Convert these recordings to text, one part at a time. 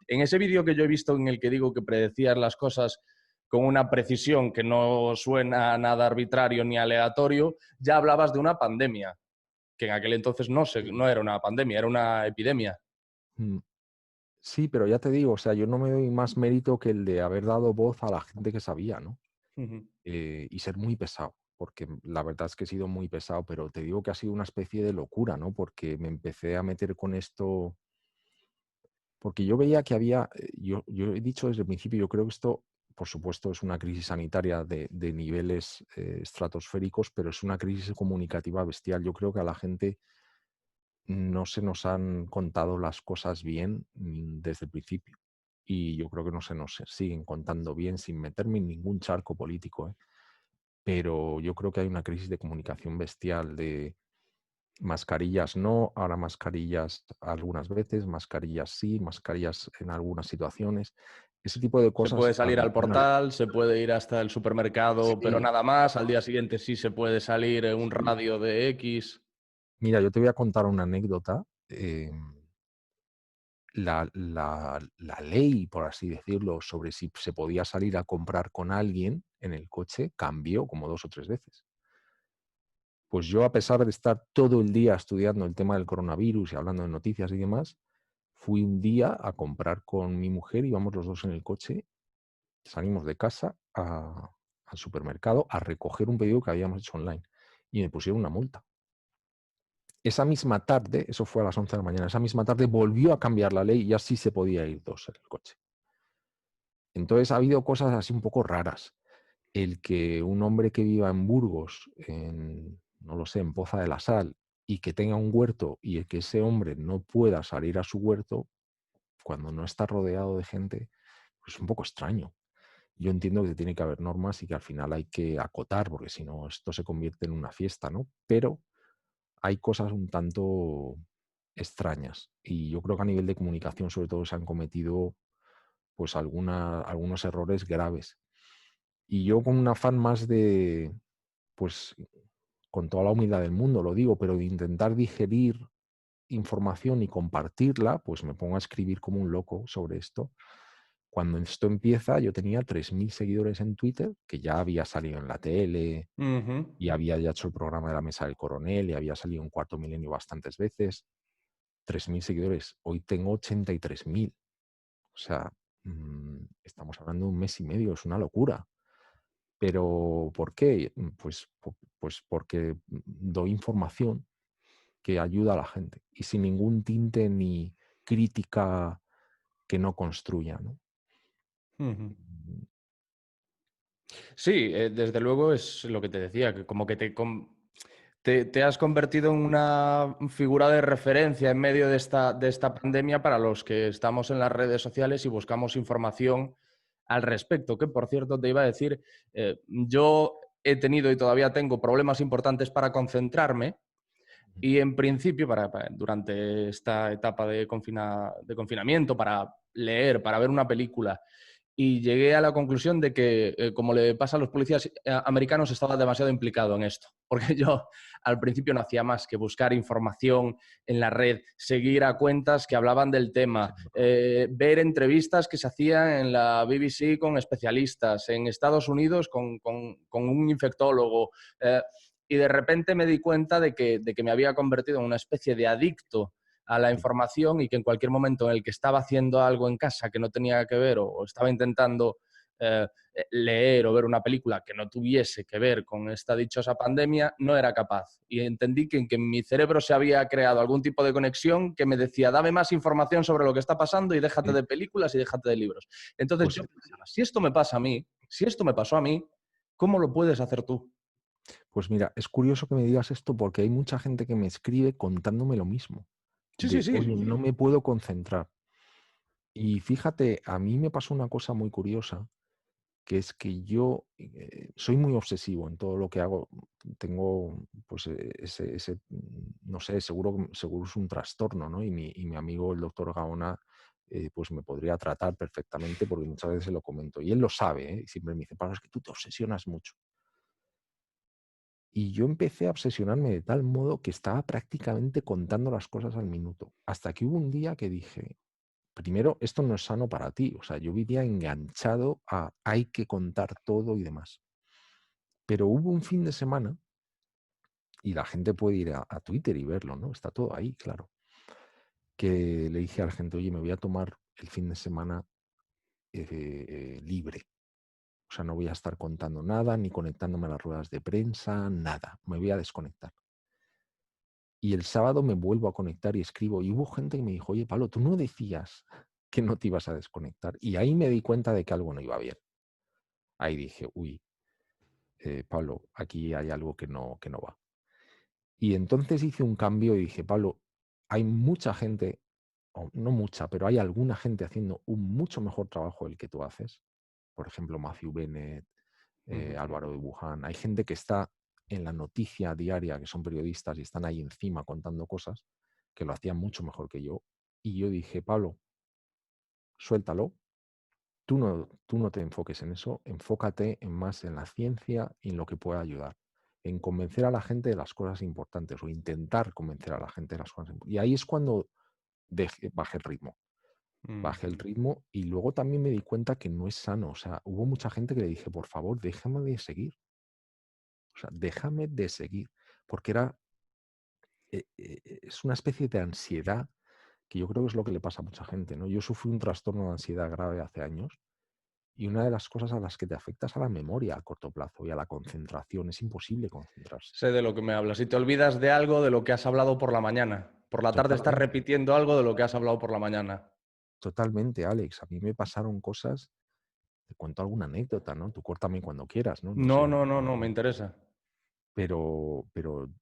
En ese vídeo que yo he visto en el que digo que predecías las cosas con una precisión que no suena nada arbitrario ni aleatorio, ya hablabas de una pandemia, que en aquel entonces no era una pandemia, era una epidemia. Mm. Sí, pero ya te digo, o sea, yo no me doy más mérito que el de haber dado voz a la gente que sabía, ¿no? Ujú. Y ser muy pesado, porque la verdad es que he sido muy pesado, pero te digo que ha sido una especie de locura, ¿no? Porque me empecé a meter con esto, porque yo veía que había, yo he dicho desde el principio, yo creo que esto, por supuesto, es una crisis sanitaria de niveles estratosféricos, pero es una crisis comunicativa bestial. Yo creo que a la gente no se nos han contado las cosas bien desde el principio. Y yo creo que no se nos siguen contando bien sin meterme en ningún charco político, ¿eh? Pero yo creo que hay una crisis de comunicación bestial de mascarillas no, ahora mascarillas algunas veces, mascarillas sí, mascarillas en algunas situaciones. Ese tipo de Se cosas puede a salir mí al portal, se puede ir hasta el supermercado, pero sí, nada más. Al día siguiente sí se puede salir en un sí. radio de X. Mira, yo te voy a contar una anécdota. La ley, por así decirlo, sobre si se podía salir a comprar con alguien en el coche cambió como 2 o 3 veces. Pues yo, a pesar de estar todo el día estudiando el tema del coronavirus y hablando de noticias y demás, fui un día a comprar con mi mujer, íbamos los 2 en el coche, salimos de casa al supermercado a recoger un pedido que habíamos hecho online y me pusieron una multa. Esa misma tarde, eso fue a las 11 de la mañana, esa misma tarde volvió a cambiar la ley y ya sí se podía ir 2 en el coche. Entonces, ha habido cosas así un poco raras. El que un hombre que viva en Burgos, no lo sé, en Poza de la Sal, y que tenga un huerto y el que ese hombre no pueda salir a su huerto cuando no está rodeado de gente, pues es un poco extraño. Yo entiendo que tiene que haber normas y que al final hay que acotar, porque si no, esto se convierte en una fiesta, ¿no? Pero hay cosas un tanto extrañas y yo creo que a nivel de comunicación, sobre todo, se han cometido pues algunos errores graves. Y yo con un afán más de, pues, con toda la humildad del mundo lo digo, pero de intentar digerir información y compartirla, pues me pongo a escribir como un loco sobre esto. Cuando esto empieza, yo tenía 3.000 seguidores en Twitter, que ya había salido en la tele Ujú. y había ya hecho el programa de la Mesa del Coronel y había salido en Cuarto Milenio bastantes veces. 3.000 seguidores. Hoy tengo 83.000. O sea, estamos hablando de un mes y medio, es una locura. Pero, ¿por qué? Pues porque doy información que ayuda a la gente y sin ningún tinte ni crítica que no construya, ¿no? Ujú. Mm, Sí, desde luego es lo que te decía, que como que te has convertido en una figura de referencia en medio de esta pandemia para los que estamos en las redes sociales y buscamos información al respecto. Que, por cierto, te iba a decir, yo he tenido y todavía tengo problemas importantes para concentrarme y, en principio, durante esta etapa de confinamiento, para leer, para ver una película, y llegué a la conclusión de que, como le pasa a los policías americanos, estaba demasiado implicado en esto. Porque yo al principio no hacía más que buscar información en la red, seguir a cuentas que hablaban del tema, sí, ver entrevistas que se hacían en la BBC con especialistas, en Estados Unidos con un infectólogo. Y de repente me di cuenta de que me había convertido en una especie de adicto a la sí. información y que en cualquier momento en el que estaba haciendo algo en casa que no tenía que ver o estaba intentando eh, leer o ver una película que no tuviese que ver con esta dichosa pandemia, no era capaz. Y entendí que en mi cerebro se había creado algún tipo de conexión que me decía, dame más información sobre lo que está pasando y déjate Sí, de películas y déjate de libros. Entonces pues yo pensaba, si esto me pasa a mí, si esto me pasó a mí, ¿cómo lo puedes hacer tú? pues mira, es curioso que me digas esto porque hay mucha gente que me escribe contándome lo mismo, Sí, sí, de: sí. "Oye, no me puedo concentrar". Y fíjate, a mí me pasó una cosa muy curiosa, que es que yo, soy muy obsesivo en todo lo que hago. Tengo, pues, no sé, seguro es un trastorno, ¿no? Y mi amigo, el doctor Gaona, pues me podría tratar perfectamente, porque muchas veces se lo comento. Y él lo sabe, ¿eh? Y siempre me dice: "Pablo, es que tú te obsesionas mucho". Y yo empecé a obsesionarme de tal modo que estaba prácticamente contando las cosas al minuto. Hasta que hubo un día que dije: primero, esto no es sano para ti. O sea, yo vivía enganchado a hay que contar todo y demás. Pero hubo un fin de semana, y la gente puede ir a Twitter y verlo, ¿no? Está todo ahí, claro. Que le dije a la gente, oye, me voy a tomar el fin de semana libre. O sea, no voy a estar contando nada, ni conectándome a las ruedas de prensa, nada. Me voy a desconectar. Y el sábado me vuelvo a conectar y escribo. Y hubo gente que me dijo, oye, Pablo, tú no decías que no te ibas a desconectar. Y ahí me di cuenta de que algo no iba bien. Ahí dije, uy, Pablo, aquí hay algo que no va. Y entonces hice un cambio y dije, Pablo, hay mucha gente, o no mucha, pero hay alguna gente haciendo un mucho mejor trabajo del que tú haces. Por ejemplo, Matthew Bennett, Ujú. Álvaro de Wuhan. Hay gente que está en la noticia diaria, que son periodistas y están ahí encima contando cosas, que lo hacían mucho mejor que yo. Y yo dije, Pablo, suéltalo. Tú no te enfoques en eso, enfócate más en la ciencia y en lo que pueda ayudar, en convencer a la gente de las cosas importantes o intentar convencer a la gente de las cosas importantes. Y ahí es cuando bajé el ritmo. Mm. Bajé el ritmo y luego también me di cuenta que no es sano. O sea, hubo mucha gente que le dije, por favor, déjame de seguir. O sea, déjame de seguir. Porque es una especie de ansiedad que yo creo que es lo que le pasa a mucha gente, ¿no? Yo sufrí un trastorno de ansiedad grave hace años y una de las cosas a las que te afecta es a la memoria a corto plazo y a la concentración. Es imposible concentrarse. Sé de lo que me hablas. Si te olvidas de algo de lo que has hablado por la mañana. Por la tarde estás Totalmente, repitiendo algo de lo que has hablado por la mañana. totalmente, Alex. A mí me pasaron cosas, te cuento alguna anécdota, ¿no? Tú córtame cuando quieras, ¿no? No No, sé. no, no, no, me interesa. Pero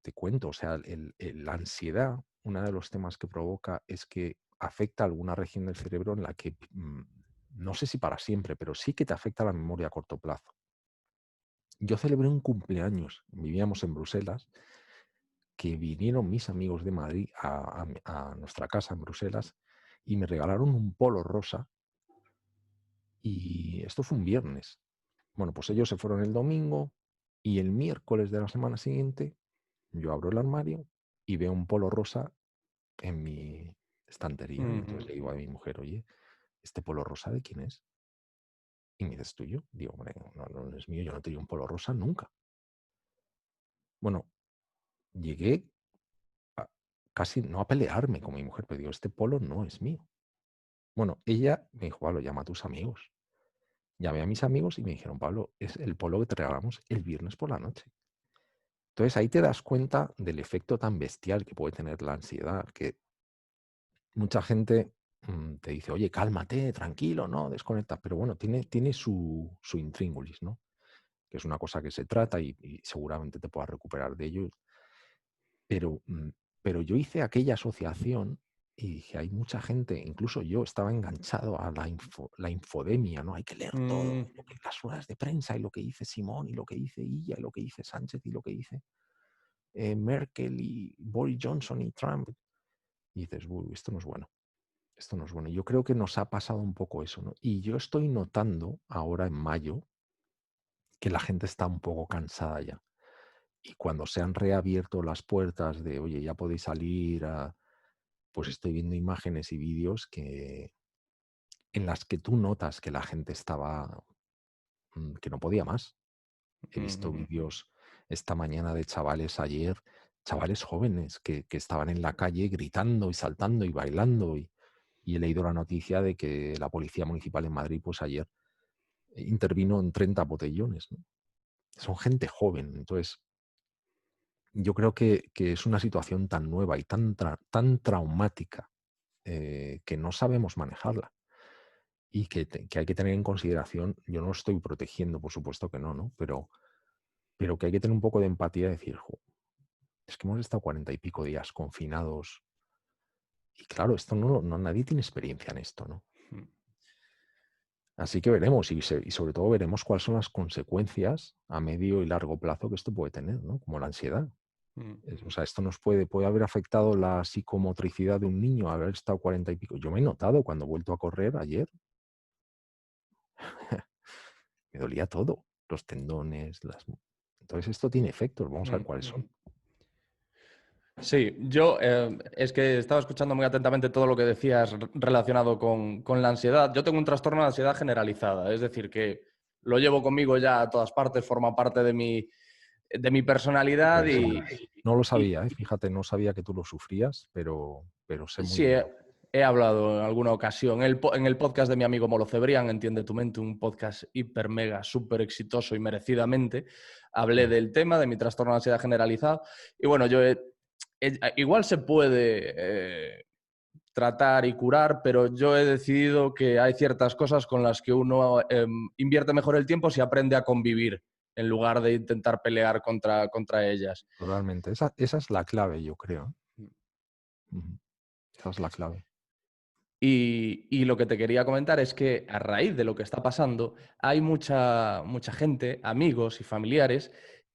te cuento, o sea, la ansiedad, uno de los temas que provoca es que afecta a alguna región del cerebro en la que, no sé si para siempre, pero sí que te afecta la memoria a corto plazo. Yo celebré un cumpleaños, vivíamos en Bruselas, que vinieron mis amigos de Madrid a nuestra casa en Bruselas y me regalaron un polo rosa y esto fue un viernes. Bueno, pues ellos se fueron el domingo y el miércoles de la semana siguiente yo abro el armario y veo un polo rosa en mi estantería y entonces Ujú. le digo a mi mujer, oye, ¿este polo rosa de quién es? Y me dice, ¿es tuyo? Digo, hombre, no, no es mío, yo no tenía un polo rosa nunca. Bueno, llegué a- casi no a pelearme con mi mujer, pero digo, este polo no es mío. Bueno, ella me dijo, Pablo, llama a tus amigos. Llamé a mis amigos y me dijeron, Pablo, es el polo que te regalamos el viernes por la noche. Entonces ahí te das cuenta del efecto tan bestial que puede tener la ansiedad, que mucha gente te dice, oye, cálmate, tranquilo, no, desconecta. Pero bueno, tiene su intríngulis, ¿no? Que es una cosa que se trata y seguramente te puedas recuperar de ello. Pero, pero yo hice aquella asociación y dije, hay mucha gente, incluso yo estaba enganchado a la infodemia, ¿no? Hay que leer todo, Mm, lo que las ruedas de prensa y lo que dice Simón y lo que dice Illa y lo que dice Sánchez y lo que dice Merkel y Boris Johnson y Trump. Y dices, uy, esto no es bueno. Esto no es bueno. Yo creo que nos ha pasado un poco eso, ¿no? Y yo estoy notando ahora en mayo que la gente está un poco cansada ya. Y cuando se han reabierto las puertas de, oye, ya podéis salir, pues estoy viendo imágenes y vídeos en las que tú notas que la gente estaba, que no podía más. He visto ujú. vídeos esta mañana de chavales ayer, chavales jóvenes que estaban en la calle gritando y saltando y bailando. Y he leído la noticia de que la Policía Municipal en Madrid, pues ayer intervino en 30 botellones, ¿no? Son gente joven. Entonces, yo creo que es una situación tan nueva y tan traumática que no sabemos manejarla y que hay que tener en consideración. Yo no estoy protegiendo, por supuesto que no, ¿no? Pero que hay que tener un poco de empatía y decir, "Jo, es que hemos estado 40 y pico días confinados y claro, esto no nadie tiene experiencia en esto, ¿no? Mm, Así que veremos y sobre todo veremos cuáles son las consecuencias a medio y largo plazo que esto puede tener, ¿no? Como la ansiedad. mm. O sea, esto nos puede haber afectado la psicomotricidad de un niño haber estado 40 y pico. Yo me he notado cuando he vuelto a correr ayer, me dolía todo, los tendones, Entonces esto tiene efectos, vamos a ver Mm. cuáles son. Sí, yo es que estaba escuchando muy atentamente todo lo que decías relacionado con la ansiedad. Yo tengo un trastorno de ansiedad generalizada, es decir, que lo llevo conmigo ya a todas partes, forma parte de mi personalidad No lo y sabía, fíjate, no sabía que tú lo sufrías, pero sé muy sí, bien. he hablado en alguna ocasión en el podcast de mi amigo Molo Cebrián, Entiende tu mente, un podcast hiper, mega, súper exitoso y merecidamente. Hablé Mm. del tema, de mi trastorno de ansiedad generalizado. Y bueno, igual se puede tratar y curar, pero yo he decidido que hay ciertas cosas con las que uno invierte mejor el tiempo si aprende a convivir en lugar de intentar pelear contra ellas. Totalmente. Esa es la clave, yo creo. Ujú. Esa es la clave. Y lo que te quería comentar es que a raíz de lo que está pasando, hay mucha gente, amigos y familiares,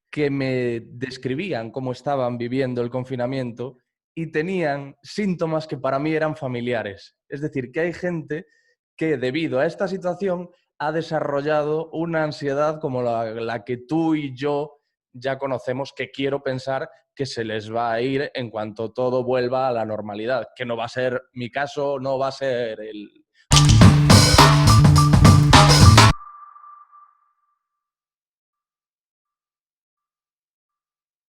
que me describían cómo estaban viviendo el confinamiento y tenían síntomas que para mí eran familiares. Es decir, que hay gente que debido a esta situación ha desarrollado una ansiedad como la que tú y yo ya conocemos, que quiero pensar que se les va a ir en cuanto todo vuelva a la normalidad, que no va a ser mi caso, no va a ser el...